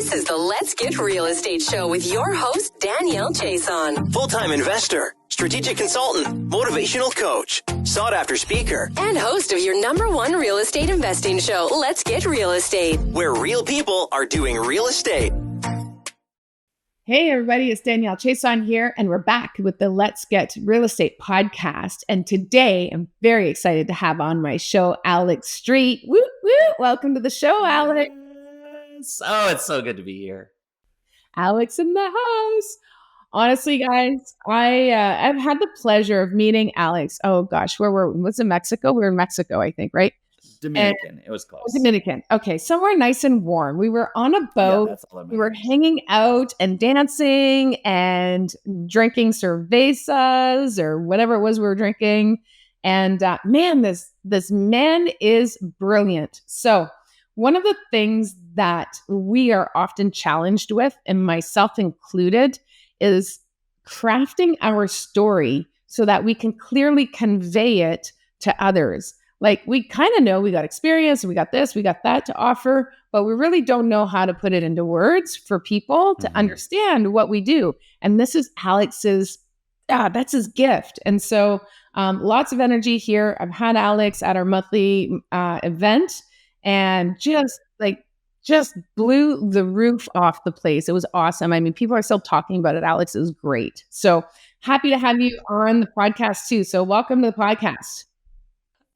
This is the Let's Get Real Estate Show with your host, Danielle Chiasson. Full-time investor, strategic consultant, motivational coach, sought-after speaker, and host of your #1 real estate investing show, Let's Get Real Estate, where real people are doing real estate. Hey everybody, it's Danielle Chiasson here, and we're back with the Let's Get Real Estate podcast. And today I'm very excited to have on my show, Alex Street. Woo, woo. Welcome to the show, Alex. Yes. Oh, it's so good to be here. Alex in the house. Honestly, guys, I've had the pleasure of meeting Alex. Oh gosh, where were we? Was it Mexico? We were in Mexico, I think, right? Dominican. It was close. Dominican. Okay, somewhere nice and warm. We were on a boat. We were hanging out and dancing and drinking cervezas or whatever it was we were drinking. And man, this man is brilliant. So one of the things that we are often challenged with, and myself included, is crafting our story so that we can clearly convey it to others. Like, we kind of know we got experience, we got this, we got that to offer, but we really don't know how to put it into words for people to understand what we do. And this is Alex's, that's his gift. And so lots of energy here. I've had Alex at our monthly event and just blew the roof off the place. It was awesome. I mean, people are still talking about it. Alex is great. So happy to have you on the podcast too. So welcome to the podcast.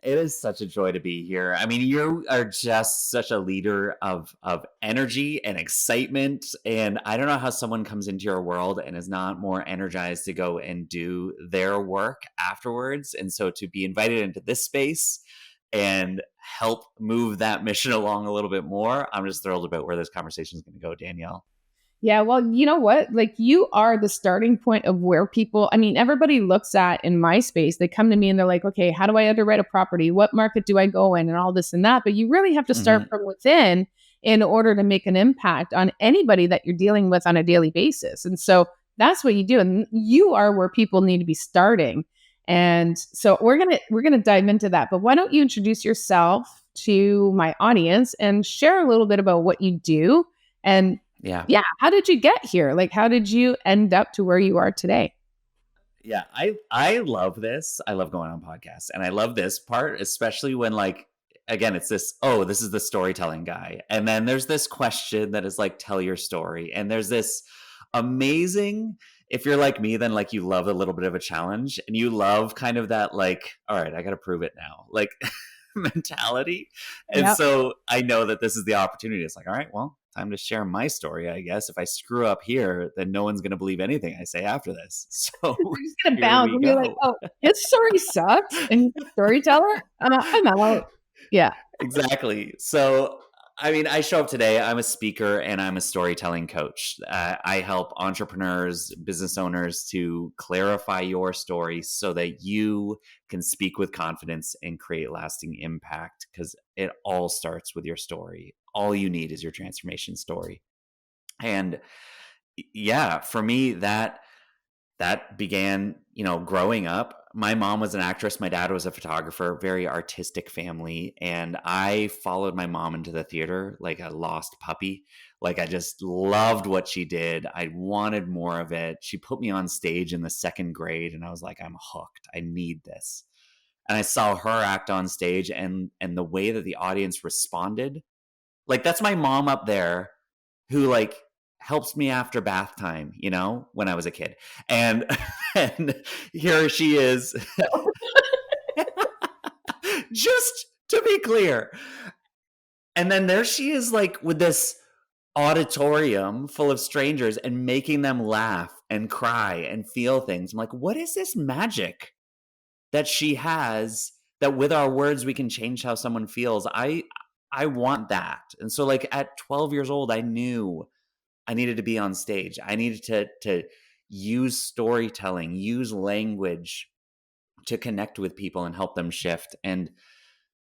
It is such a joy to be here. I mean, you are just such a leader of energy and excitement. And I don't know how someone comes into your world and is not more energized to go and do their work afterwards. And so to be invited into this space and help move that mission along a little bit more, I'm just thrilled about where this conversation is going to go, Danielle. Yeah, well, you know what? Like, you are the starting point of where people, I mean, everybody looks at in my space, they come to me and they're like, okay, how do I underwrite a property? What market do I go in? And all this and that. But you really have to start from within in order to make an impact on anybody that you're dealing with on a daily basis. And so that's what you do. And you are where people need to be starting. And so we're gonna dive into that. But why don't you introduce yourself to my audience and share a little bit about what you do? And yeah. How did you get here? Like, how did you end up to where you are today? Yeah, I love this. I love going on podcasts. And I love this part, especially when, like, again, it's this, this is the storytelling guy. And then there's this question that is like, tell your story. And there's this amazing, if you're like me, then like you love a little bit of a challenge and you love kind of that, like, all right, I got to prove it now. Like mentality. And so I know that this is the opportunity. It's like, all right, well, time to share my story, I guess. If I screw up here, then no one's going to believe anything I say after this. So we're just going to bounce and be like, oh, his story sucks. And he's a storyteller. I'm out. Yeah, exactly. So, I mean, I show up today. I'm a speaker and I'm a storytelling coach. I help entrepreneurs, business owners to clarify your story so that you can speak with confidence and create lasting impact, because it all starts with your story. All you need is your transformation story. And yeah, for me, that began, growing up. My mom was an actress. My dad was a photographer, very artistic family. And I followed my mom into the theater like a lost puppy. Like, I just loved what she did. I wanted more of it. She put me on stage in the 2nd grade and I was like, I'm hooked. I need this. And I saw her act on stage and the way that the audience responded. Like, that's my mom up there who, like, helps me after bath time, when I was a kid. And here she is. Just to be clear. And then there she is, like, with this auditorium full of strangers and making them laugh and cry and feel things. I'm like, what is this magic that she has that with our words we can change how someone feels? I want that. And so, like, at 12 years old, I knew I needed to be on stage. I needed to use storytelling, use language to connect with people and help them shift. And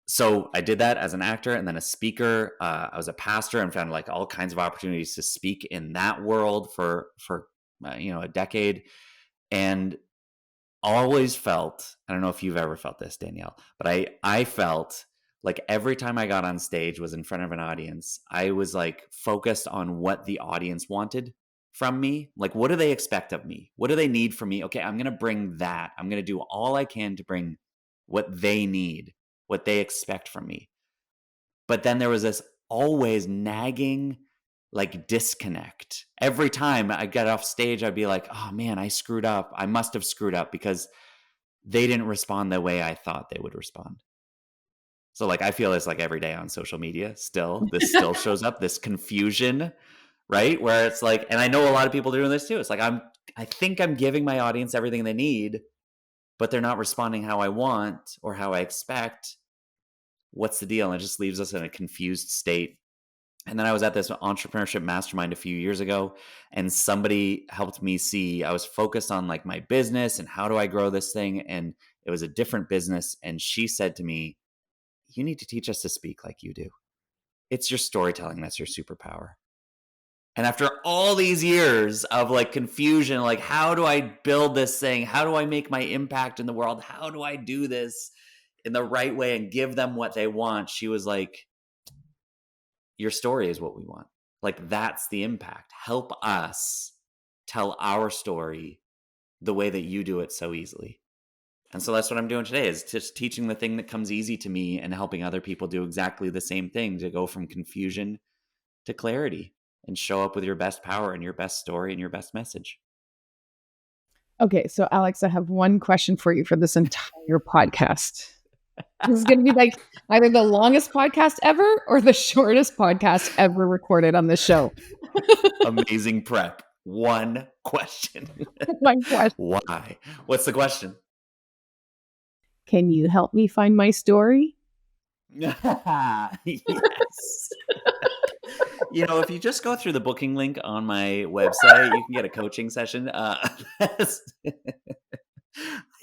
so I did that as an actor and then a speaker. I was a pastor and found like all kinds of opportunities to speak in that world for a decade. And always felt, I don't know if you've ever felt this, Danielle, but I felt Like every time I got on stage was in front of an audience, I was like focused on what the audience wanted from me. Like, what do they expect of me? What do they need from me? Okay, I'm going to bring that. I'm going to do all I can to bring what they need, what they expect from me. But then there was this always nagging like disconnect. Every time I got off stage, I'd be like, oh man, I screwed up. I must have screwed up because they didn't respond the way I thought they would respond. So like, I feel this like every day on social media still, this still shows up, this confusion, right? Where it's like, and I know a lot of people doing this too. It's like, I think I'm giving my audience everything they need, but they're not responding how I want or how I expect. What's the deal? And it just leaves us in a confused state. And then I was at this entrepreneurship mastermind a few years ago, and somebody helped me see, I was focused on like my business and how do I grow this thing? And it was a different business. And she said to me, you need to teach us to speak like you do. It's your storytelling that's your superpower. And after all these years of like confusion, like how do I build this thing? How do I make my impact in the world? How do I do this in the right way and give them what they want? She was like, your story is what we want. Like that's the impact. Help us tell our story the way that you do it so easily. And so that's what I'm doing today, is just teaching the thing that comes easy to me and helping other people do exactly the same thing, to go from confusion to clarity and show up with your best power and your best story and your best message. Okay, so Alex, I have one question for you for this entire podcast. This is going to be like either the longest podcast ever or the shortest podcast ever recorded on this show. Amazing prep. One question. One question. Why? What's the question? Can you help me find my story? Yes. If you just go through the booking link on my website, you can get a coaching session. I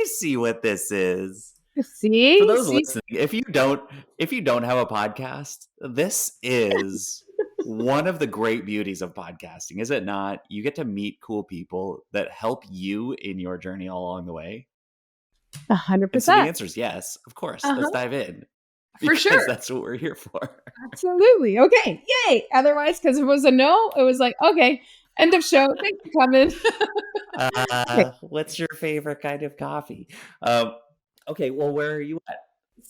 see what this is. See? For those listening, if you don't have a podcast, this is one of the great beauties of podcasting, is it not? You get to meet cool people that help you in your journey all along the way. 100%. So the answer is yes, of course. Let's dive in. For sure. That's what we're here for. Absolutely. Okay. Yay. Otherwise, because if it was a no, it was like, okay, end of show. Thanks for coming. Okay. What's your favorite kind of coffee? Okay. Well, where are you at?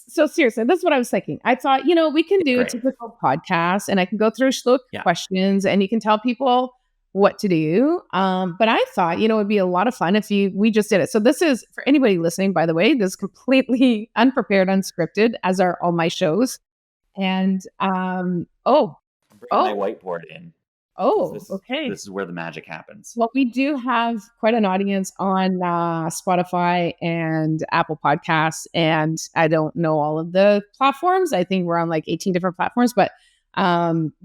So seriously, that's what I was thinking. I thought, we can do a typical podcast and I can go through a slew of questions and you can tell people what to do. But I thought, it would be a lot of fun if we just did it. So this is, for anybody listening, by the way, this is completely unprepared, unscripted, as are all my shows. And bring my whiteboard in. Okay. This is where the magic happens. Well, we do have quite an audience on Spotify and Apple Podcasts, and I don't know all of the platforms. I think we're on like 18 different platforms, but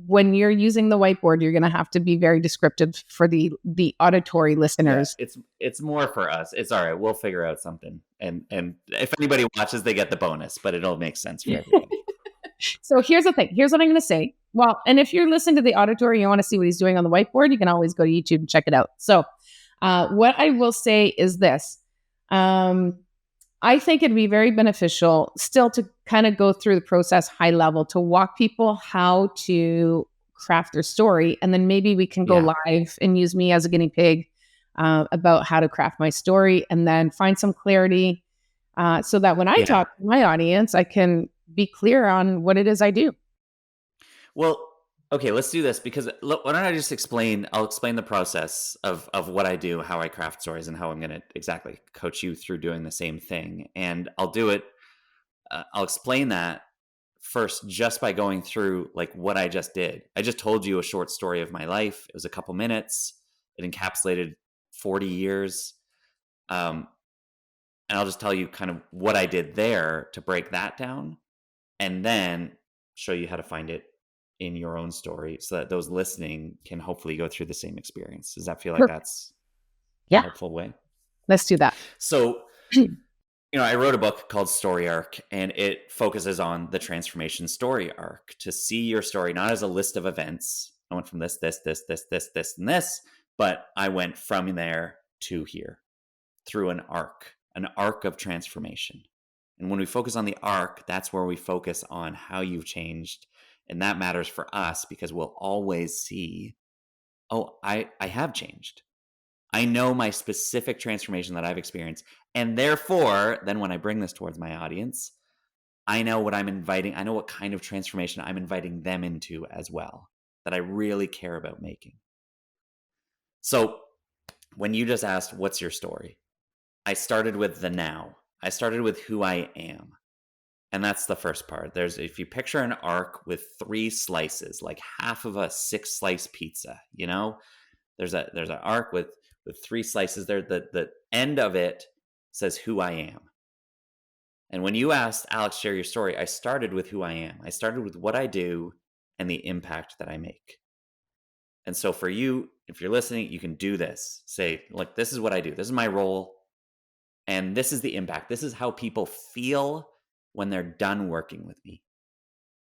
when you're using the whiteboard, you're going to have to be very descriptive for the auditory listeners. Yeah, it's more for us. It's all right. We'll figure out something. And if anybody watches, they get the bonus, but it'll make sense for everybody. So here's the thing. Here's what I'm going to say. Well, and if you're listening to the auditory, you want to see what he's doing on the whiteboard, you can always go to YouTube and check it out. So what I will say is this. I think it'd be very beneficial still to kind of go through the process high level, to walk people how to craft their story. And then maybe we can go live and use me as a guinea pig about how to craft my story, and then find some clarity so that when I talk to my audience, I can be clear on what it is I do. Well, okay, let's do this, because look, why don't I just I'll explain the process of what I do, how I craft stories, and how I'm going to exactly coach you through doing the same thing. And I'll do it. I'll explain that first just by going through like what I just did. I just told you a short story of my life. It was a couple minutes. It encapsulated 40 years. And I'll just tell you kind of what I did there to break that down, and then show you how to find it in your own story so that those listening can hopefully go through the same experience. Does that feel like that's a helpful way? Let's do that. So, I wrote a book called StoryArc, and it focuses on the transformation story arc, to see your story not as a list of events. I went from this, and this, but I went from there to here through an arc of transformation. And when we focus on the arc, that's where we focus on how you've changed. And that matters for us because we'll always see, oh, I have changed. I know my specific transformation that I've experienced. And therefore, then when I bring this towards my audience, I know what I'm inviting. I know what kind of transformation I'm inviting them into as well, that I really care about making. So when you just asked, what's your story? I started with the now. I started with who I am. And that's the first part. If you picture an arc with 3 slices, like half of a 6-slice pizza, there's an arc with 3 slices there. The end of it says who I am. And when you asked Alex, share your story, I started with who I am. I started with what I do and the impact that I make. And so for you, if you're listening, you can do this. Say, look, this is what I do. This is my role. And this is the impact. This is how people feel when they're done working with me.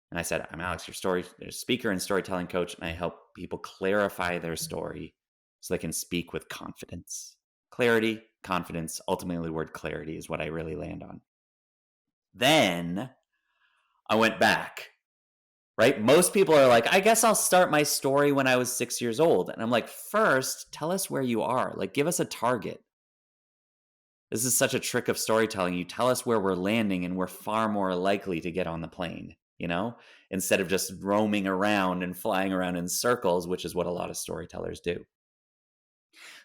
And I said, I'm Alex, your speaker and storytelling coach, and I help people clarify their story so they can speak with confidence. Clarity, confidence, ultimately the word clarity is what I really land on. Then I went back, right? Most people are like, I guess I'll start my story when I was 6 years old. And I'm like, first, tell us where you are. Like, give us a target. This is such a trick of storytelling. You tell us where we're landing and we're far more likely to get on the plane, instead of just roaming around and flying around in circles, which is what a lot of storytellers do.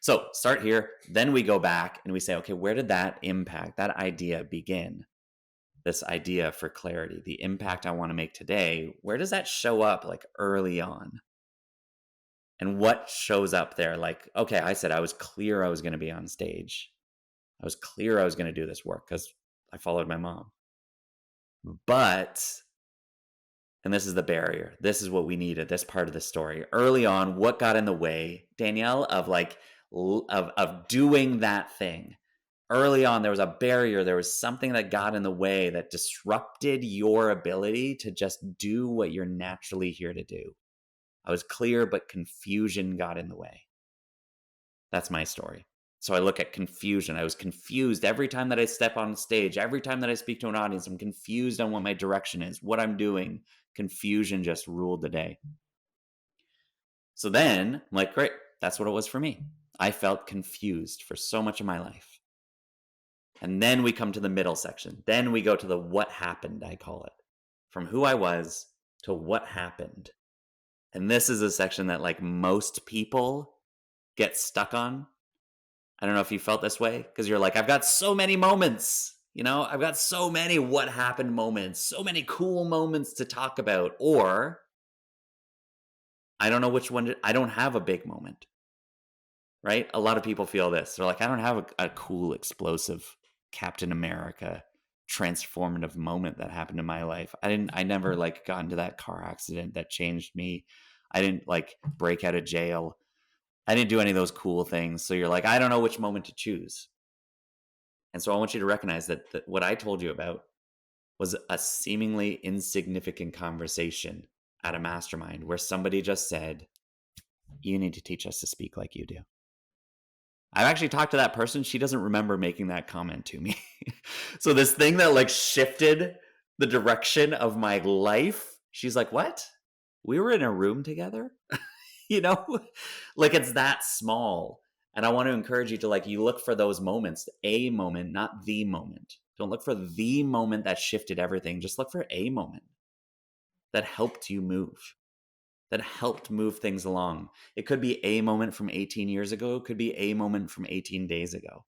So start here. Then we go back and we say, okay, where did that impact, that idea begin? This idea for clarity, the impact I want to make today, where does that show up like early on? And what shows up there? Like, okay, I said I was clear I was going to be on stage. I was clear I was going to do this work because I followed my mom. But, and this is the barrier. This is what we needed, this part of the story. Early on, what got in the way, Danielle, of doing that thing? Early on, there was a barrier. There was something that got in the way that disrupted your ability to just do what you're naturally here to do. I was clear, but confusion got in the way. That's my story. So I look at confusion. I was confused every time that I step on stage. Every time that I speak to an audience, I'm confused on what my direction is, what I'm doing. Confusion just ruled the day. So then I'm like, great, that's what it was for me. I felt confused for so much of my life. And then we come to the middle section. Then we go to the what happened, I call it. From who I was to what happened. And this is a section that like most people get stuck on. I don't know if you felt this way because you're like, I've got so many moments, I've got so many what happened moments, so many cool moments to talk about. Or I don't know which one, I don't have a big moment, right? A lot of people feel this. They're like, I don't have a cool, explosive Captain America transformative moment that happened in my life. I never like got into that car accident that changed me. I didn't like break out of jail. I didn't do any of those cool things. So you're like, I don't know which moment to choose. And so I want you to recognize that what I told you about was a seemingly insignificant conversation at a mastermind where somebody just said, you need to teach us to speak like you do. I've actually talked to that person. She doesn't remember making that comment to me. So this thing that like shifted the direction of my life, she's like, what? We were in a room together? Like it's that small. And I want to encourage you to like, you look for those moments, a moment, not the moment. Don't look for the moment that shifted everything. Just look for a moment that helped you move, that helped move things along. It could be a moment from 18 years ago. It could be a moment from 18 days ago.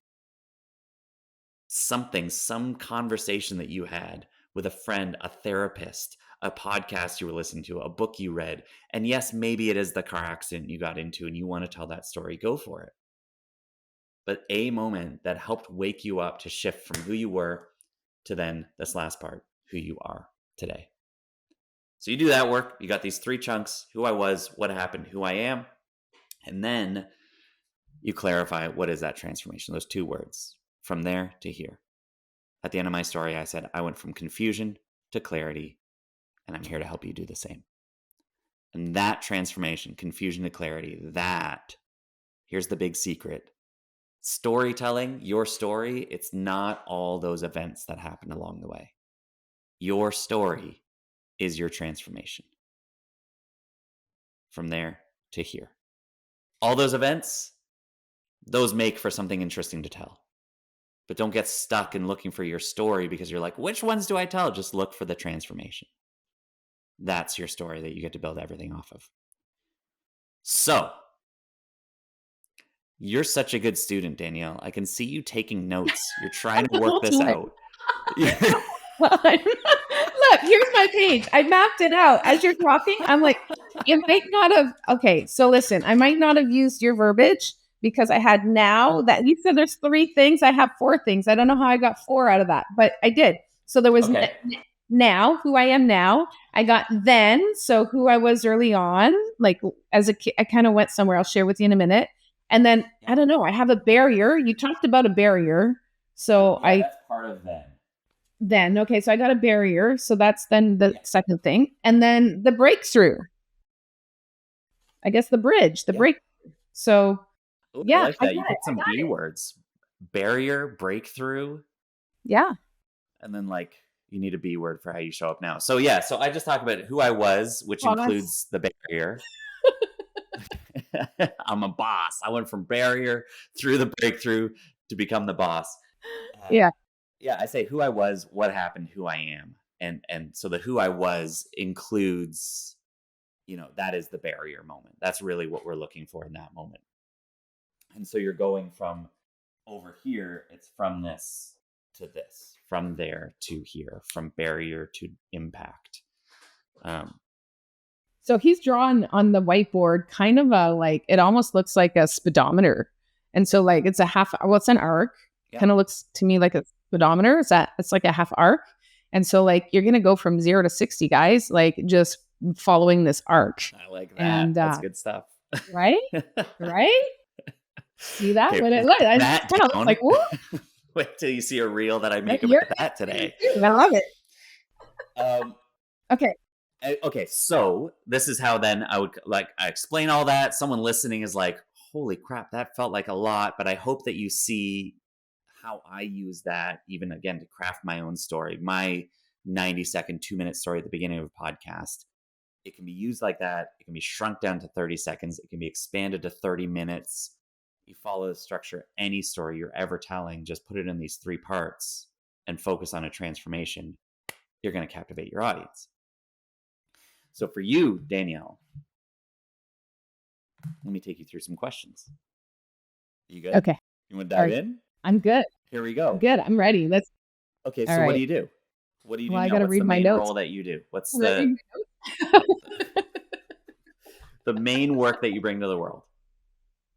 Some conversation that you had with a friend, a therapist, a podcast you were listening to, a book you read. And yes, maybe it is the car accident you got into and you want to tell that story, go for it. But a moment that helped wake you up to shift from who you were to then this last part, who you are today. So you do that work. You got these 3 chunks, who I was, what happened, who I am. And then you clarify what is that transformation, those 2 words, from there to here. At the end of my story, I said, I went from confusion to clarity, and I'm here to help you do the same. And that transformation, confusion to clarity, here's the big secret. Storytelling, your story, it's not all those events that happened along the way. Your story is your transformation from there to here. All those events, those make for something interesting to tell. But don't get stuck in looking for your story because you're like, which ones do I tell? Just look for the transformation. That's your story that you get to build everything off of. So, you're such a good student, Danielle. I can see you taking notes. You're trying to work this out. Look, here's my page. I mapped it out. As you're talking, I'm like, you might not have. Okay, so listen, I might not have used your verbiage because I had now that you said there's 3 things. I have 4 things. I don't know how I got 4 out of that, but I did. So there was now, who I am now. I got then, so who I was early on, like as a kid. I kind of went somewhere. I'll share with you in a minute. And then, I don't know, I have a barrier. You talked about a barrier. So that's part of then. Okay, so I got a barrier. So that's then the second thing. And then the breakthrough. I guess the bridge, the breakthrough. So, I like that. You put some B words. Barrier, breakthrough. Yeah. And then like, you need a B word for how you show up now. So yeah, so I just talked about who I was, which includes the barrier. I'm a boss. I went from barrier through the breakthrough to become the boss. Yeah, I say who I was, what happened, who I am. And so the who I was includes, that is the barrier moment. That's really what we're looking for in that moment. And so you're going from over here, it's from this to this, from there to here, from barrier to impact. So he's drawn on the whiteboard kind of it almost looks like a speedometer. And so like it's it's an arc. Yeah. Kind of looks to me like a speedometer. It's like a half arc. And so like you're going to go from 0 to 60, guys, like just following this arc. I like that. And that's good stuff. Right? Right? See that? Okay, I kind of look like, whoa. Wait till you see a reel that I make about that today. I love it. Okay, so this is how then I explain all that. Someone listening is like, holy crap, that felt like a lot. But I hope that you see how I use that even again to craft my own story. My 90-second, 2-minute story at the beginning of a podcast. It can be used like that. It can be shrunk down to 30 seconds. It can be expanded to 30 minutes. You follow the structure, any story you're ever telling, just put it in these 3 parts and focus on a transformation. You're going to captivate your audience. So for you, Danielle, let me take you through some questions. You good? Okay. You want to dive in? I'm good. Here we go. I'm good. I'm ready. Okay, so what do you do? What do you do? I got to read my notes. What's the main role that you do? What's the the main work that you bring to the world?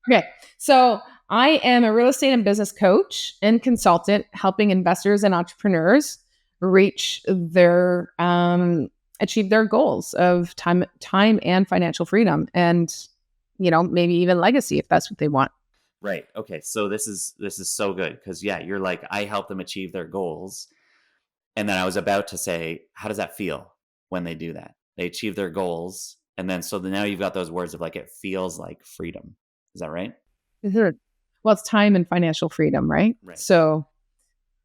Okay, so I am a real estate and business coach and consultant, helping investors and entrepreneurs reach their achieve their goals of time and financial freedom, and maybe even legacy if that's what they want. Right. Okay. So this is so good because you're like, I help them achieve their goals, and then I was about to say, how does that feel when they do that? They achieve their goals, and then now you've got those words of like it feels like freedom. Is that right? Well, it's time and financial freedom, right? So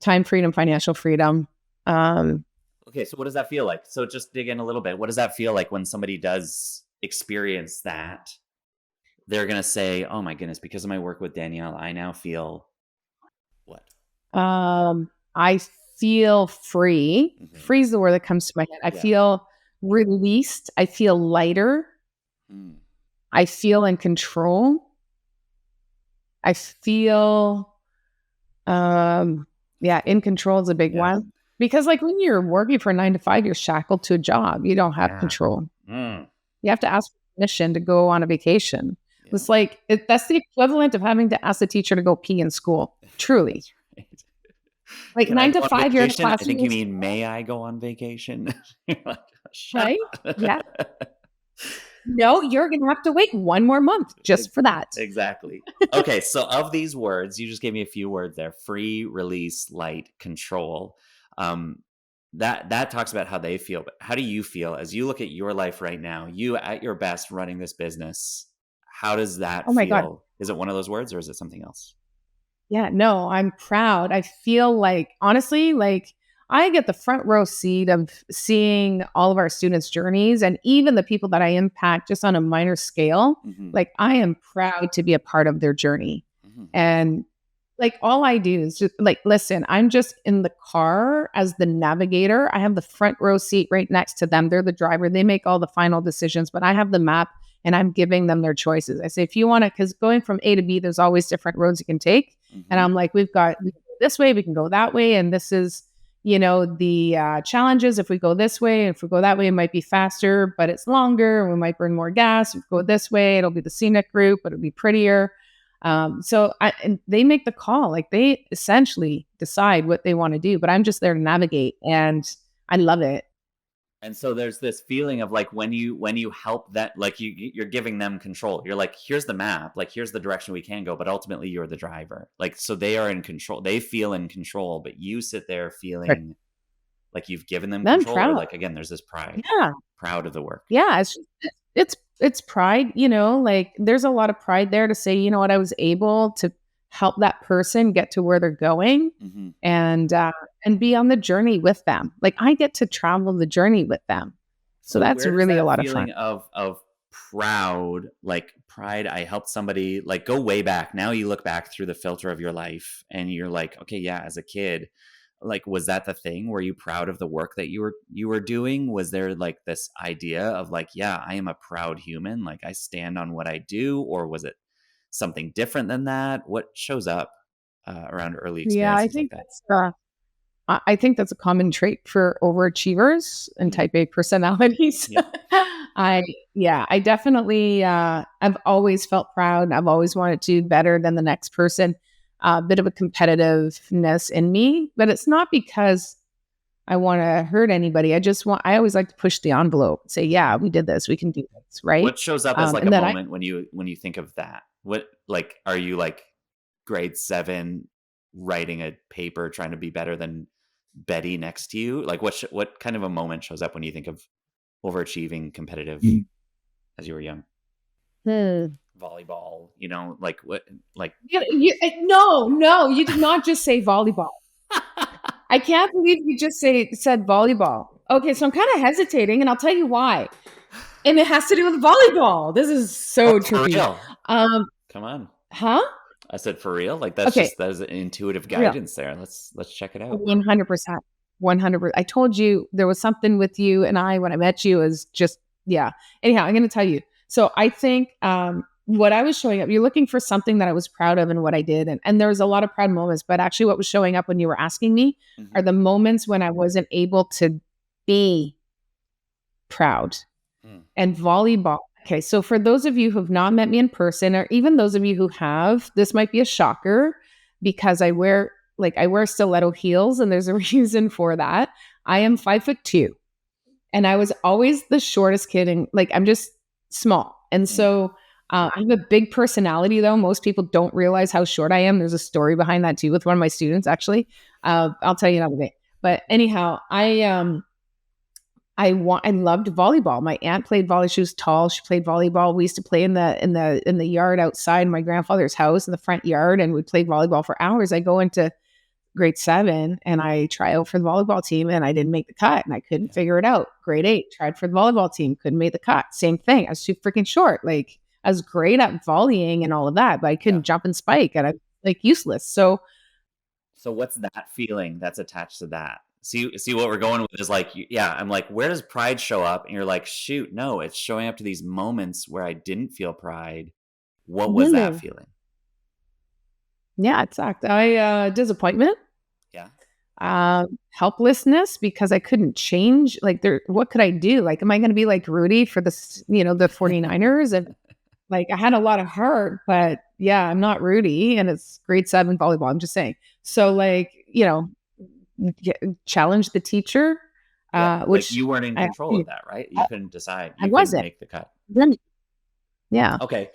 time, freedom, financial freedom. Okay, so what does that feel like? So just dig in a little bit. What does that feel like when somebody does experience that? They're going to say, oh my goodness, because of my work with Danielle, I now feel what? I feel free. Mm-hmm. Free is the word that comes to my head. I feel released. I feel lighter. Mm. I feel in control. I feel, in control is a big one. Because like when you're working for a 9 to 5, you're shackled to a job. You don't have control. Mm. You have to ask permission to go on a vacation. Yeah. It's like, that's the equivalent of having to ask the teacher to go pee in school. Truly. Right. Like Can 9 to 5, you're in class. I think you mean, may I go on vacation? Like, right? Yeah. No, you're going to have to wait 1 more month just for that. Exactly. Okay. So of these words, you just gave me a few words there: free, release, light, control. That talks about how they feel, but how do you feel as you look at your life right now, you at your best running this business? How does that feel? God. Is it one of those words or is it something else? Yeah, no, I'm proud. I feel like, honestly, like I get the front row seat of seeing all of our students' journeys and even the people that I impact just on a minor scale. Like I am proud to be a part of their journey. And like all I do is just like, listen, I'm just in the car as the navigator. I have the front row seat right next to them. They're the driver. They make all the final decisions, but I have the map and I'm giving them their choices. I say, if you want to, because going from A to B, there's always different roads you can take. And I'm like, we can go this way, we can go that way. And this is, the challenges. If we go this way, if we go that way, it might be faster, but it's longer. And we might burn more gas. If we go this way, it'll be the scenic route, but it'll be prettier. And they make the call. Like they essentially decide what they want to do, but I'm just there to navigate, and I love it. And so there's this feeling of like when you help that, like you're giving them control. You're like, here's the map, like here's the direction we can go, but ultimately you're the driver. Like, so they are in control. They feel in control, but you sit there feeling like you've given them control. Or like, again, there's this pride. Yeah. Proud of the work. Yeah. It's pride, like there's a lot of pride there to say, you know what, I was able to help that person get to where they're going and be on the journey with them. Like I get to travel the journey with them. So that's really a lot of fun. Of proud, like pride. I helped somebody, like go way back. Now you look back through the filter of your life and you're like, okay, yeah, as a kid, like, was that the thing? Were you proud of the work that you were doing? Was there like this idea of like, yeah, I am a proud human. Like I stand on what I do, or was it something different than that? What shows up around early experiences? Yeah, I think I think that's a common trait for overachievers and type A personalities. Yeah. I definitely, I've always felt proud. I've always wanted to do better than the next person. A bit of a competitiveness in me, but it's not because I want to hurt anybody. I always like to push the envelope, say, yeah, we did this, we can do this, right? What shows up as like a moment when you think of that? What, like, are you like grade 7 writing a paper trying to be better than Betty next to you? Like what kind of a moment shows up when you think of overachieving, competitive as you were young? Volleyball, like what, like no, you did not just say volleyball. I can't believe you just said volleyball. Okay, so I'm kind of hesitating, and I'll tell you why. And it has to do with volleyball. This is so tricky. Come on. Huh? I said for real? Like that's just, that is an intuitive guidance there. Let's check it out. 100%. 100%. I told you there was something with you and I, when I met you, is just, yeah. Anyhow, I'm going to tell you. So I think, what I was showing up, you're looking for something that I was proud of and what I did. And there was a lot of proud moments, but actually what was showing up when you were asking me are the moments when I wasn't able to be proud. And volleyball. Okay. So for those of you who have not met me in person, or even those of you who have, this might be a shocker because I wear stiletto heels, and there's a reason for that. I am 5'2", and I was always the shortest kid, and like, I'm just small. And so I have a big personality, though. Most people don't realize how short I am. There's a story behind that too with one of my students, actually. I'll tell you another day. But anyhow, I loved volleyball. My aunt played volleyball. She was tall. She played volleyball. We used to play in the yard outside my grandfather's house, in the front yard, and we played volleyball for hours. I go into grade 7 and I try out for the volleyball team, and I didn't make the cut, and I couldn't figure it out. Grade 8, tried for the volleyball team, couldn't make the cut. Same thing. I was too freaking short. Like, I was great at volleying and all of that, but I couldn't jump and spike, and I'm like useless. So what's that feeling that's attached to that? See what we're going with is like, I'm like, where does pride show up? And you're like, shoot, no, it's showing up to these moments where I didn't feel pride. What was that feeling? Yeah, it sucked. Disappointment. Yeah. Helplessness, because I couldn't change. Like, what could I do? Like, am I going to be like Rudy for the 49ers? And like, I had a lot of heart, but yeah, I'm not Rudy, and it's grade 7 volleyball. I'm just saying. So like, challenge the teacher, which like you weren't in control of that, right? You couldn't decide. You couldn't make the cut. Then, yeah. Okay.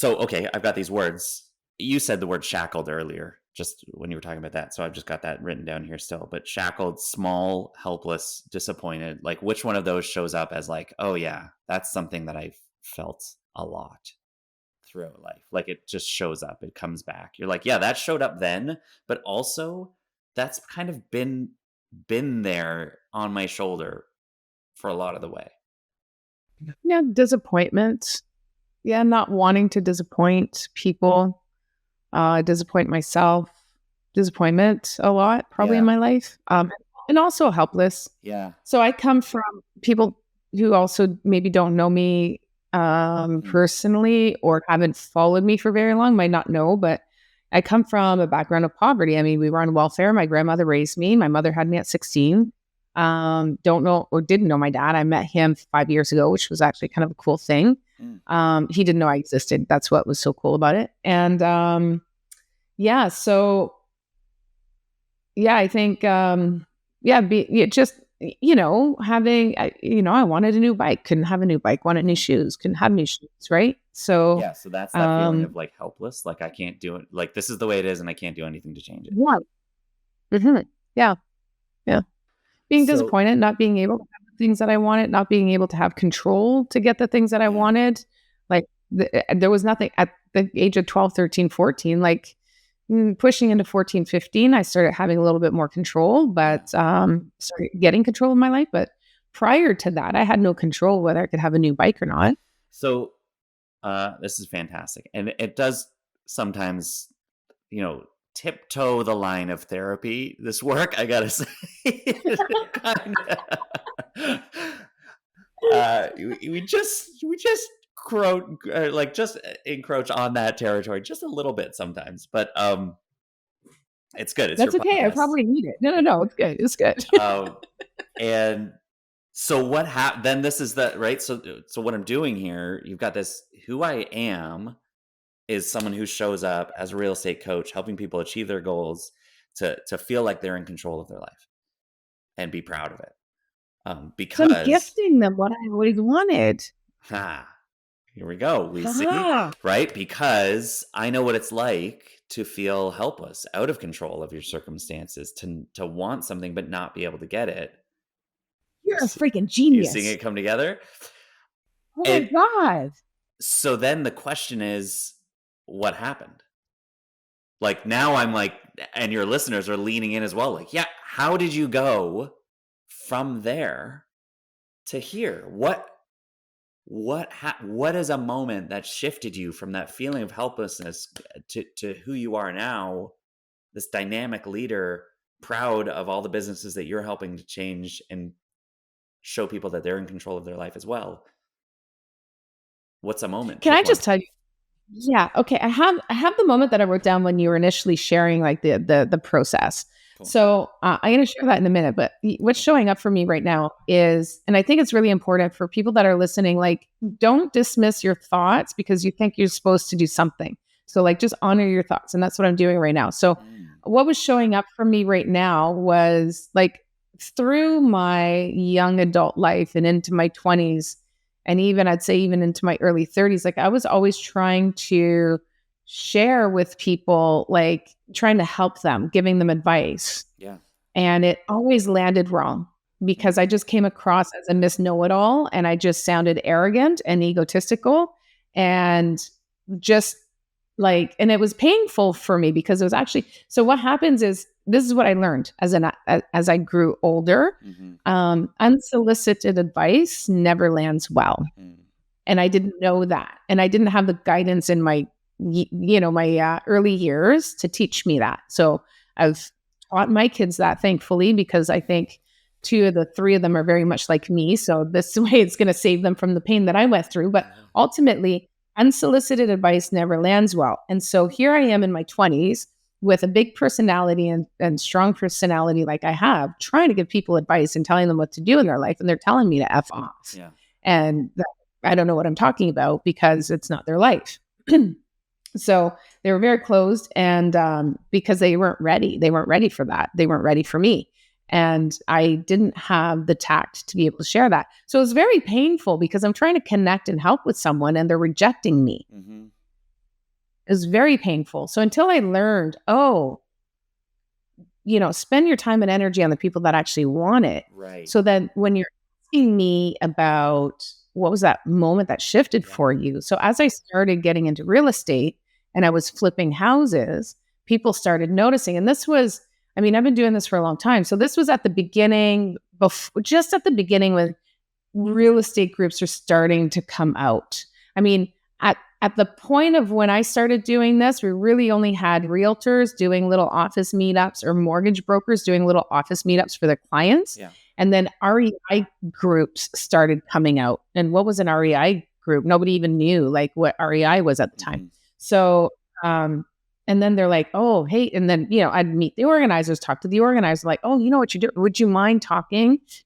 Okay, I've got these words. You said the word shackled earlier, just when you were talking about that. So I've just got that written down here still. But shackled, small, helpless, disappointed. Like, which one of those shows up as like, oh yeah, that's something that I've felt a lot throughout life. Like it just shows up, it comes back. You're like, yeah, that showed up then, but also that's kind of been there on my shoulder for a lot of the way. Yeah, disappointment. Yeah, not wanting to disappoint people, disappoint myself, disappointment a lot probably in my life, and also helpless. Yeah. So I come from people who also maybe don't know me personally or haven't followed me for very long, might not know, but I come from a background of poverty. I mean, we were on welfare. My grandmother raised me. My mother had me at 16. Don't know or didn't know my dad. I met him 5 years ago, which was actually kind of a cool thing. He didn't know I existed. That's what was so cool about it. And so I think just having I wanted a new bike, couldn't have a new bike, wanted new shoes, couldn't have new shoes, right? So so that's that feeling of like helpless, like I can't do it, like this is the way it is and I can't do anything to change it. Yeah. Being disappointed, not being able to have the things that I wanted, not being able to have control to get the things that I wanted. Like there was nothing at the age of 12, 13, 14, like pushing into 14, 15, I started having a little bit more control, but started getting control of my life. But prior to that, I had no control whether I could have a new bike or not. So this is fantastic. And it does sometimes, tiptoe the line of therapy, this work, I gotta say. We just encroach on that territory just a little bit sometimes, but it's good. That's okay. I probably need it. No, it's good. It's good. And so what happened then? This is the right. So what I'm doing here, you've got this. Who I am is someone who shows up as a real estate coach, helping people achieve their goals, to feel like they're in control of their life and be proud of it. Because I'm gifting them what I always wanted. Here we go. We see, right? Because I know what it's like to feel helpless, out of control of your circumstances, to want something but not be able to get it. You're a freaking genius. You seeing it come together? Oh my God. So then the question is, what happened? Like now I'm like, and your listeners are leaning in as well. Like, yeah, how did you go from there to here? What is a moment that shifted you from that feeling of helplessness to who you are now, this dynamic leader, proud of all the businesses that you're helping to change and show people that they're in control of their life as well? What's a moment? Can I just tell you? Yeah. Okay. I have the moment that I wrote down when you were initially sharing like the process. Cool. So I'm going to share that in a minute, but what's showing up for me right now is, and I think it's really important for people that are listening, like don't dismiss your thoughts because you think you're supposed to do something. So like just honor your thoughts. And that's what I'm doing right now. So what was showing up for me right now was like through my young adult life and into my 20s, and even I'd say even into my early 30s, like I was always trying to share with people, like trying to help them, giving them advice. Yeah. And it always landed wrong because I just came across as a Miss Know-it-all and I just sounded arrogant and egotistical and just like, and it was painful for me because it was actually, so what happens is, this is what I learned as I grew older. Unsolicited advice never lands well. And I didn't know that. And I didn't have the guidance in my, my early years to teach me that. So I've taught my kids that, thankfully, because I think 2 of the 3 of them are very much like me. So this way it's going to save them from the pain that I went through. But ultimately, unsolicited advice never lands well. And so here I am in my 20s with a big personality and strong personality like I have, trying to give people advice and telling them what to do in their life. And they're telling me to F off. Yeah. And I don't know what I'm talking about because it's not their life. So they were very closed. And because they weren't ready for that. They weren't ready for me. And I didn't have the tact to be able to share that. So it was very painful because I'm trying to connect and help with someone and they're rejecting me. It was very painful. So until I learned, spend your time and energy on the people that actually want it. Right. So that when you're asking me about was that moment that shifted for you? So as I started getting into real estate and I was flipping houses, people started noticing. And this was, I mean, I've been doing this for a long time. So this was at the beginning, just at the beginning when real estate groups are starting to come out. I mean, at the point of when I started doing this, we really only had realtors doing little office meetups or mortgage brokers doing little office meetups for their clients. Yeah. And then REI groups started coming out. And what was an REI group? Nobody even knew like what REI was at the time. Mhm. So, and then they're like, oh, hey. And then, I'd meet the organizers, talk to the organizer, like, oh, you know what you do? Would you mind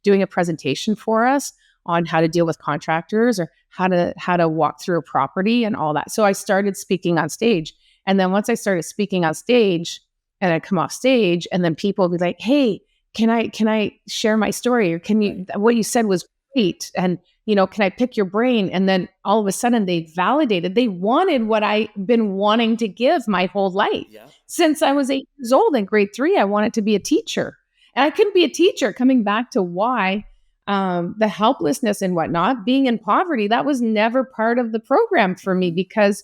doing a presentation for us on how to deal with contractors or how to walk through a property and all that. So I started speaking on stage. And then once I started speaking on stage and I'd come off stage and then people would be like, hey, can I share my story? Or can you, what you said was great. And, can I pick your brain? And then all of a sudden they wanted what I've been wanting to give my whole life. Yeah. Since I was 8 years old in grade 3, I wanted to be a teacher. And I couldn't be a teacher, coming back to why the helplessness and whatnot, being in poverty, that was never part of the program for me because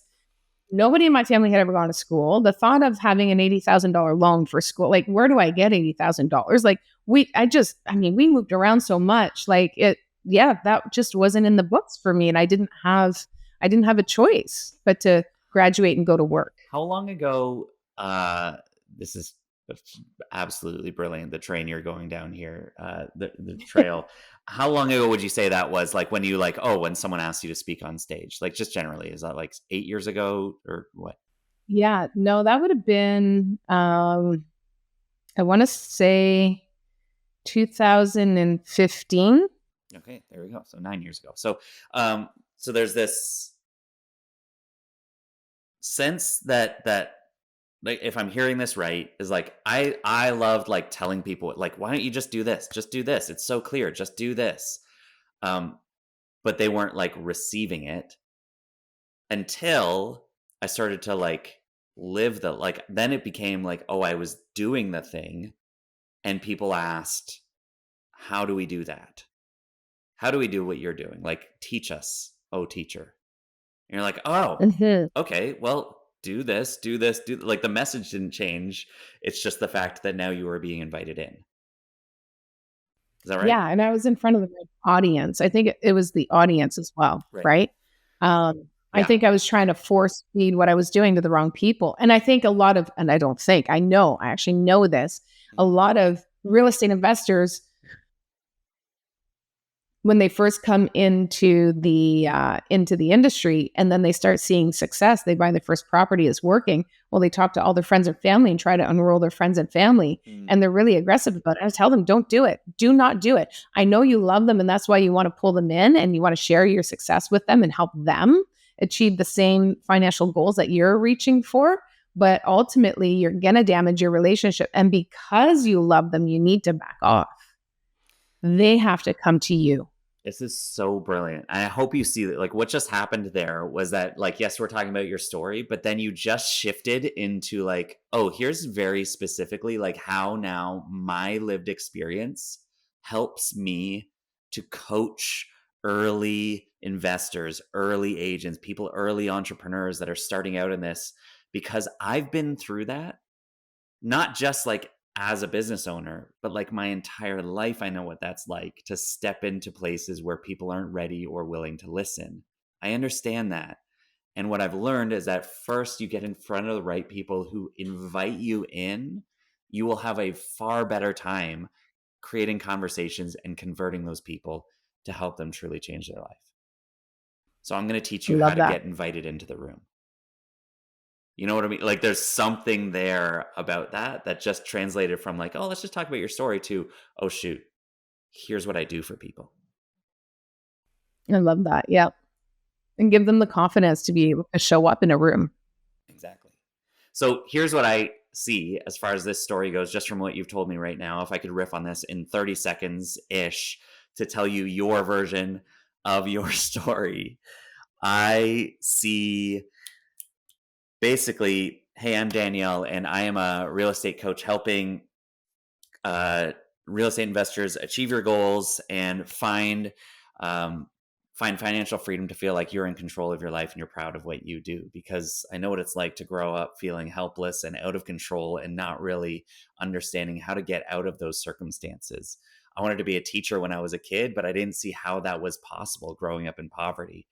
nobody in my family had ever gone to school. The thought of having an $80,000 loan for school, like, where do I get $80,000? Like, we moved around so much. Like that just wasn't in the books for me. And I didn't have a choice but to graduate and go to work. How long ago, this is absolutely brilliant, the train you're going down here, the trail. How long ago would you say that was? Like when you when someone asked you to speak on stage, like just generally, is that like 8 years ago or what? Yeah, no, that would have been, I want to say 2015. Okay, there we go. So 9 years ago. So, so there's this sense that like, if I'm hearing this right, is like, I loved like telling people like, why don't you just do this? Just do this. It's so clear. Just do this. But they weren't like receiving it until I started to like live then it became like, oh, I was doing the thing. And people asked, how do we do that? How do we do what you're doing? Like, teach us, oh teacher. And you're like, oh, okay, well, do this, like the message didn't change. It's just the fact that now you are being invited in. Is that right? Yeah. And I was in front of the audience. I think it was the audience as well. Right. I think I was trying to force feed what I was doing to the wrong people. And I think I actually know this, a lot of real estate investors, when they first come into the industry and then they start seeing success, they buy their first property, is working. Well, they talk to all their friends and family and try to enroll their friends and family. And they're really aggressive about it. I tell them, don't do it. Do not do it. I know you love them and that's why you want to pull them in and you want to share your success with them and help them achieve the same financial goals that you're reaching for. But ultimately, you're going to damage your relationship. And because you love them, you need to back off. They have to come to you. This is so brilliant. I hope you see that. Like, what just happened there was that, like, yes, we're talking about your story, but then you just shifted into like, oh, here's very specifically like how now my lived experience helps me to coach early investors, early agents, people, early entrepreneurs that are starting out in this, because I've been through that, not just like as a business owner, but like my entire life. I know what that's like to step into places where people aren't ready or willing to listen. I understand that. And what I've learned is that first you get in front of the right people who invite you in, you will have a far better time creating conversations and converting those people to help them truly change their life. So I'm going to teach you how to get invited into the room. You know what I mean? Like, there's something there about that just translated from like, oh, let's just talk about your story to, oh, shoot, here's what I do for people. I love that. Yeah. And give them the confidence to be able to show up in a room. Exactly. So here's what I see as far as this story goes, just from what you've told me right now. If I could riff on this in 30 seconds-ish to tell you your version of your story, I see basically, hey, I'm Danielle, and I am a real estate coach helping real estate investors achieve your goals and find find financial freedom to feel like you're in control of your life and you're proud of what you do, because I know what it's like to grow up feeling helpless and out of control and not really understanding how to get out of those circumstances. I wanted to be a teacher when I was a kid, but I didn't see how that was possible growing up in poverty.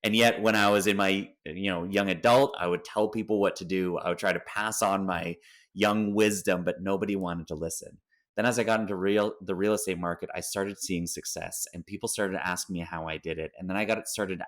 And yet when I was in my, young adult, I would tell people what to do. I would try to pass on my young wisdom, but nobody wanted to listen. Then as I got into the real estate market, I started seeing success and people started to ask me how I did it. And then I started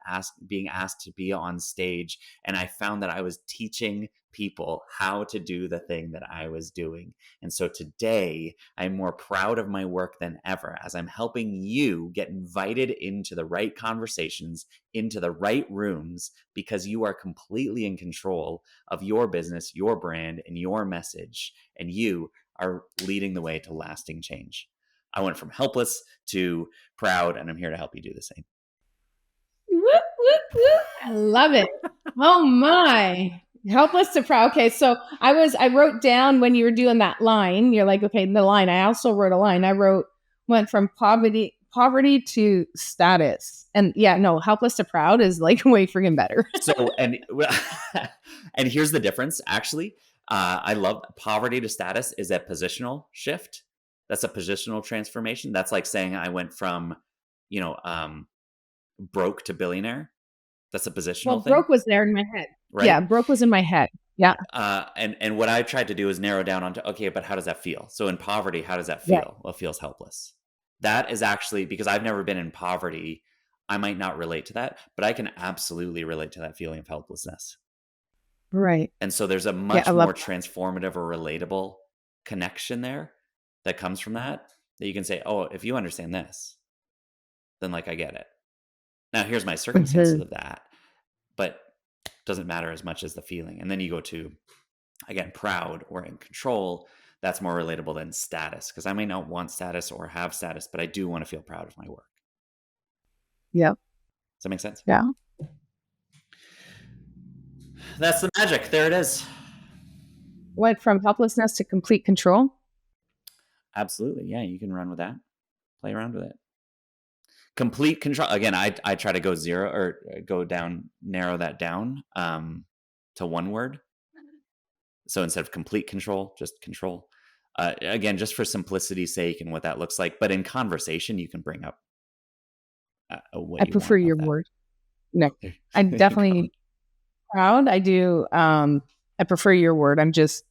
being asked to be on stage. And I found that I was teaching people how to do the thing that I was doing. And so today I'm more proud of my work than ever, as I'm helping you get invited into the right conversations, into the right rooms, because you are completely in control of your business, your brand, and your message. And you are leading the way to lasting change. I went from helpless to proud, and I'm here to help you do the same. Whoop, whoop, whoop. I love it. Oh my. Helpless to proud. Okay. So I wrote down when you were doing that line, you're like, okay, the line. I also wrote a line. Went from poverty to status. And yeah, no, helpless to proud is like way freaking better. So, and here's the difference, actually. I love poverty to status is a positional shift. That's a positional transformation. That's like saying I went from, broke to billionaire. That's a positional thing. Broke was there in my head. Right? Yeah, broke was in my head. Yeah. And what I tried to do is narrow down onto, okay, but how does that feel? So in poverty, how does that feel? Yeah. Well, it feels helpless. That is actually, because I've never been in poverty, I might not relate to that, but I can absolutely relate to that feeling of helplessness. Right. And so there's a much more transformative or relatable connection there that comes from that you can say, oh, if you understand this, then like I get it. Now here's my circumstances of that, but it doesn't matter as much as the feeling. And then you go to, again, proud or in control. That's more relatable than status, because I may not want status or have status, but I do want to feel proud of my work. Yep. Does that make sense? Yeah. That's the magic. There it is. Went from helplessness to complete control. Absolutely. Yeah, you can run with that. Play around with it. Complete control. Again, I try to go zero or go down, narrow that down to one word. So instead of complete control, just control. Again, just for simplicity's sake and what that looks like. But in conversation, you can bring up I prefer your word. No, I definitely proud. I do. I prefer your word. I'm just,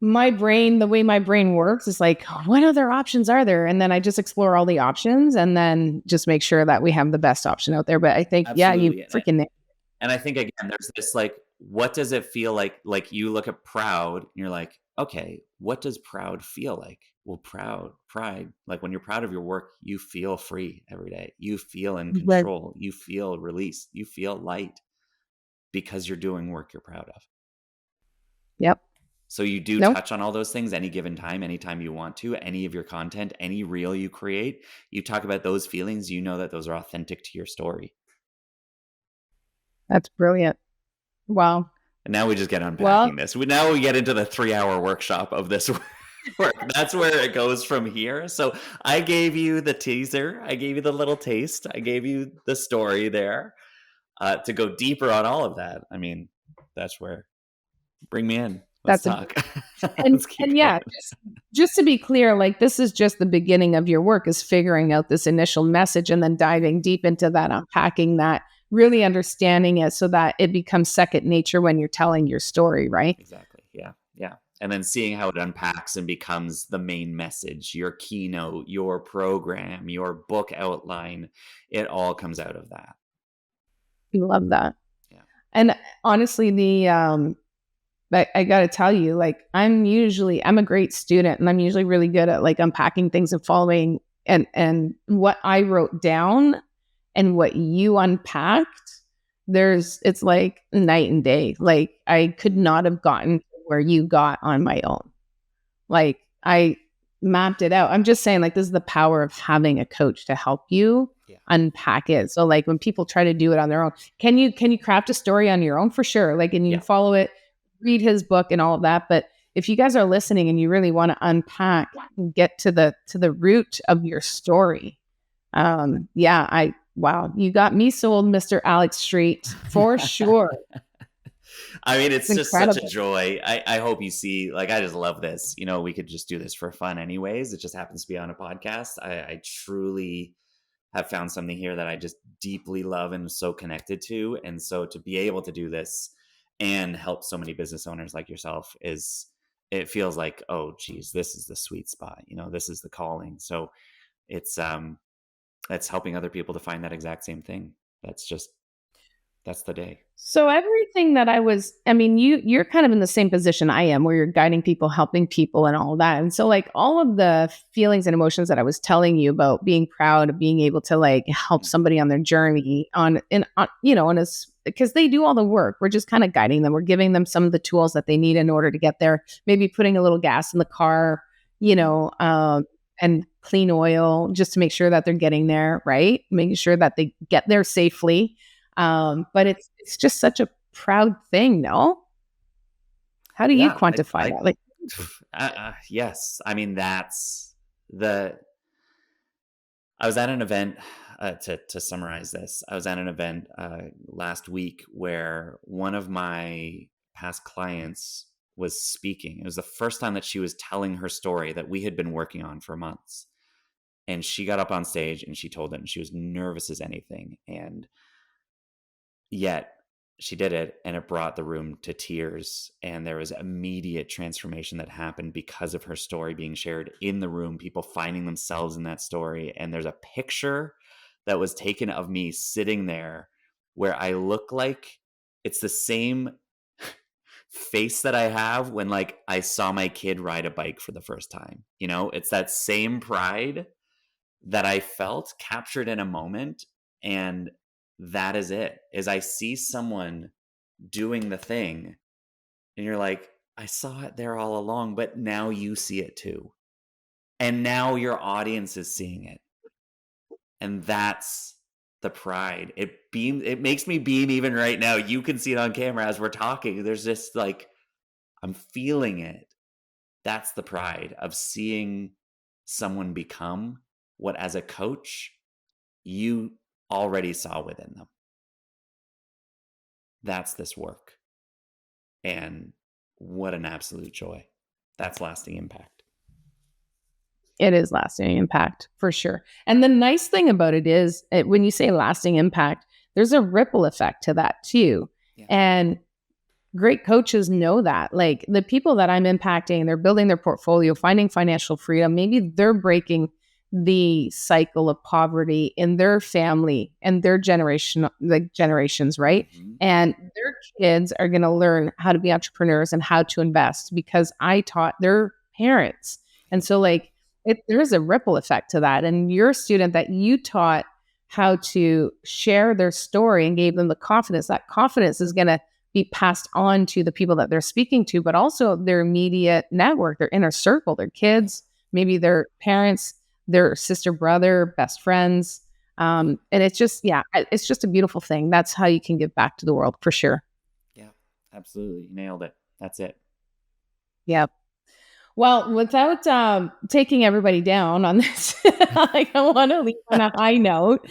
my brain, the way my brain works is like, what other options are there? And then I just explore all the options and then just make sure that we have the best option out there. But I think, absolutely. Yeah, you freaking. And I think, again, there's this like, what does it feel like? Like you look at proud and you're like, okay, what does proud feel like? Well, pride, like when you're proud of your work, you feel free every day. You feel in control. Right. You feel released. You feel light because you're doing work you're proud of. Yep. So you do touch on all those things any given time, anytime you want to, any of your content, any reel you create, you talk about those feelings, you know that those are authentic to your story. That's brilliant. Wow. And now we just get unpacking this. Now we get into the 3-hour workshop of this work. That's where it goes from here. So I gave you the teaser. I gave you the little taste. I gave you the story there. To go deeper on all of that, I mean, that's where, bring me in. Let's talk. And yeah, just to be clear, like this is just the beginning of your work, is figuring out this initial message and then diving deep into that, unpacking that, really understanding it so that it becomes second nature when you're telling your story, right? Exactly. Yeah. Yeah. And then seeing how it unpacks and becomes the main message, your keynote, your program, your book outline, it all comes out of that. Love that. Yeah. And honestly, I got to tell you, like, I'm a great student and I'm usually really good at like unpacking things and following and what I wrote down and what you unpacked, it's like night and day. Like I could not have gotten to where you got on my own. Like I mapped it out. I'm just saying, like, this is the power of having a coach to help you unpack it. So like when people try to do it on their own, can you craft a story on your own? For sure. Like, and you follow it, read his book and all of that. But if you guys are listening and you really want to unpack and get to the root of your story, I wow, you got me sold, Mr. Alex Street, for sure. I mean, it's just such a joy. I hope you see, like, I just love this. You know, we could just do this for fun anyways. It just happens to be on a podcast. I truly have found something here that I just deeply love and so connected to. And so to be able to do this and help so many business owners like yourself it feels like, oh, geez, this is the sweet spot. You know, this is the calling. So it's helping other people to find that exact same thing. That's the day. So everything that you're kind of in the same position I am, where you're guiding people, helping people and all that. And so like all of the feelings and emotions that I was telling you about, being proud of being able to like help somebody on their journey because they do all the work. We're just kind of guiding them. We're giving them some of the tools that they need in order to get there, maybe putting a little gas in the car, and clean oil just to make sure that they're getting there, right? Making sure that they get there safely. But it's just such a proud thing, no? How do you quantify that? Like, yes. I mean, I was at an event, to summarize this, I was at an event last week where one of my past clients was speaking. It was the first time that she was telling her story that we had been working on for months. And she got up on stage and she told it, and she was nervous as anything. And yet she did it, and it brought the room to tears. And there was immediate transformation that happened because of her story being shared in the room, people finding themselves in that story. And there's a picture that was taken of me sitting there where I look like it's the same face that I have when like I saw my kid ride a bike for the first time. You know, it's that same pride that I felt captured in a moment. And that is it, is I see someone doing the thing and you're like, I saw it there all along, but now you see it too. And now your audience is seeing it. And that's the pride. It makes me beam even right now. You can see it on camera as we're talking. There's just like, I'm feeling it. That's the pride of seeing someone become what as a coach you already saw within them. That's this work. And what an absolute joy. That's lasting impact. It is lasting impact for sure. And the nice thing about it is when you say lasting impact, there's a ripple effect to that too. Yeah. And great coaches know that. Like the people that I'm impacting, they're building their portfolio, finding financial freedom. Maybe they're breaking the cycle of poverty in their family and their generations, right? Mm-hmm. And their kids are going to learn how to be entrepreneurs and how to invest because I taught their parents. And so like there's a ripple effect to that. And your student that you taught how to share their story and gave them the confidence, that confidence is going to be passed on to the people that they're speaking to, but also their immediate network, their inner circle, their kids, maybe their parents, their sister, brother, best friends. And it's just a beautiful thing. That's how you can give back to the world for sure. Yeah, absolutely. You nailed it. That's it. Yeah. Well, without taking everybody down on this, I want to leave on a high note.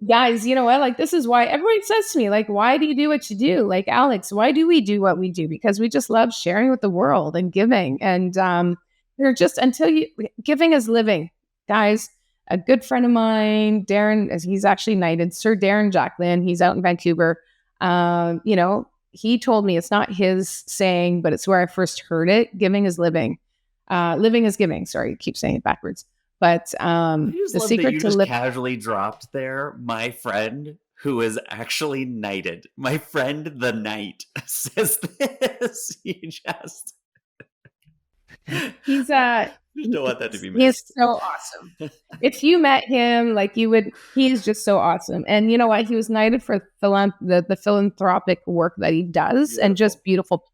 Guys, you know what? Like, this is why everybody says to me, like, why do you do what you do? Like, Alex, why do we do what we do? Because we just love sharing with the world and giving. And they're just giving is living. Guys, a good friend of mine, Darren, he's actually knighted, Sir Darren Jacqueline. He's out in Vancouver. He told me it's not his saying, but it's where I first heard it. Giving is living. Living is giving. Sorry, I keep saying it backwards. But the secret to live casually dropped there, my friend who is actually knighted. My friend the knight says this. He's you don't want that to be missed. He's so awesome. If you met him, like you would, he is just so awesome. And you know what? He was knighted for the philanthropic work that he does. Beautiful. And just beautiful,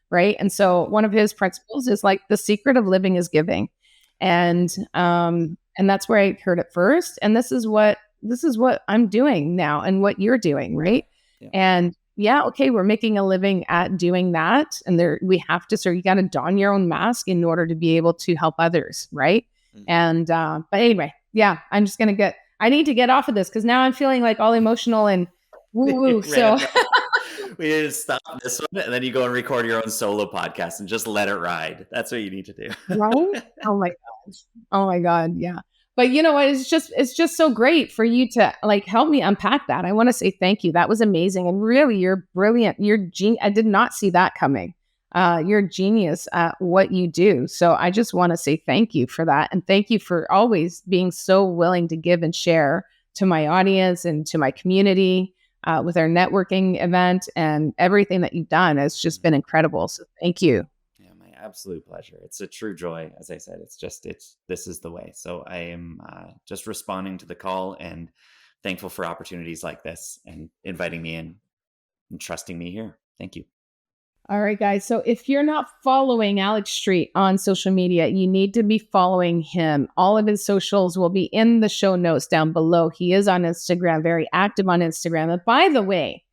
right? And so one of his principles is like the secret of living is giving. And that's where I heard it first. And this is what I'm doing now and what you're doing, right? Yeah. And okay, we're making a living at doing that. And we have to you got to don your own mask in order to be able to help others, right? Mm-hmm. And but anyway, I'm just gonna I need to get off of this because now I'm feeling like all emotional and woo-woo. So we need to stop this one, and then you go and record your own solo podcast and just let it ride. That's what you need to do. Right? Oh my God. Oh my God. Yeah. But you know what? It's just so great for you to like help me unpack that. I want to say thank you. That was amazing. And really, you're brilliant. You're I did not see that coming. You're a genius at what you do. So I just want to say thank you for that. And thank you for always being so willing to give and share to my audience and to my community with our networking event, and everything that you've done has just been incredible. So thank you. Absolute pleasure. It's a true joy. As I said, this is the way. So I am just responding to the call and thankful for opportunities like this and inviting me in and trusting me here. Thank you. All right, guys. So if you're not following Alex Street on social media, you need to be following him. All of his socials will be in the show notes down below. He is on Instagram, very active on Instagram. And by the way,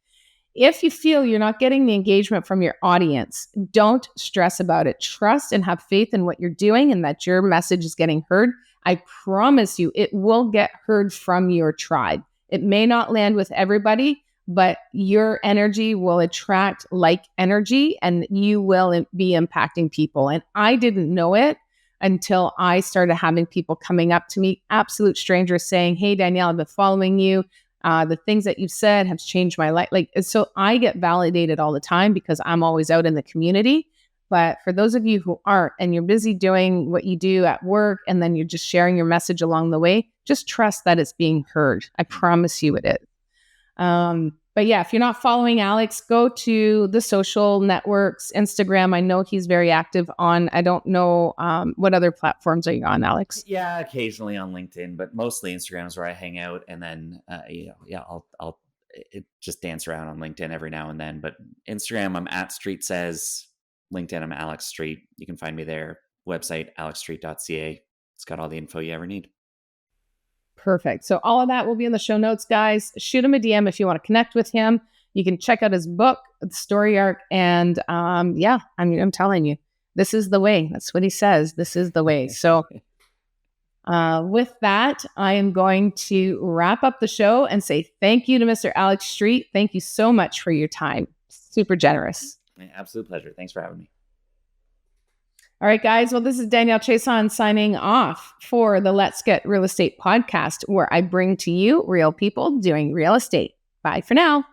if you feel you're not getting the engagement from your audience, don't stress about it. Trust and have faith in what you're doing and that your message is getting heard. I promise you, it will get heard from your tribe. It may not land with everybody, but your energy will attract like energy and you will be impacting people. And I didn't know it until I started having people coming up to me, absolute strangers, saying, "Hey, Danielle, I've been following you. The things that you've said have changed my life." Like, so I get validated all the time because I'm always out in the community. But for those of you who aren't, and you're busy doing what you do at work, and then you're just sharing your message along the way, just trust that it's being heard. I promise you it is. But yeah, if you're not following Alex, go to the social networks, Instagram. I know he's very active on, I don't know, what other platforms are you on, Alex? Yeah, occasionally on LinkedIn, but mostly Instagram is where I hang out. And then, I'll just dance around on LinkedIn every now and then. But Instagram, I'm at Street Says. LinkedIn, I'm Alex Street. You can find me there. Website, alexstreet.ca. It's got all the info you ever need. Perfect. So all of that will be in the show notes, guys. Shoot him a DM if you want to connect with him. You can check out his book, StoryArc. And I'm telling you, this is the way. That's what he says. This is the way. So with that, I am going to wrap up the show and say thank you to Mr. Alex Street. Thank you so much for your time. Super generous. Absolute pleasure. Thanks for having me. All right, guys. Well, this is Danielle Chiasson signing off for the Let's Get Real Estate podcast, where I bring to you real people doing real estate. Bye for now.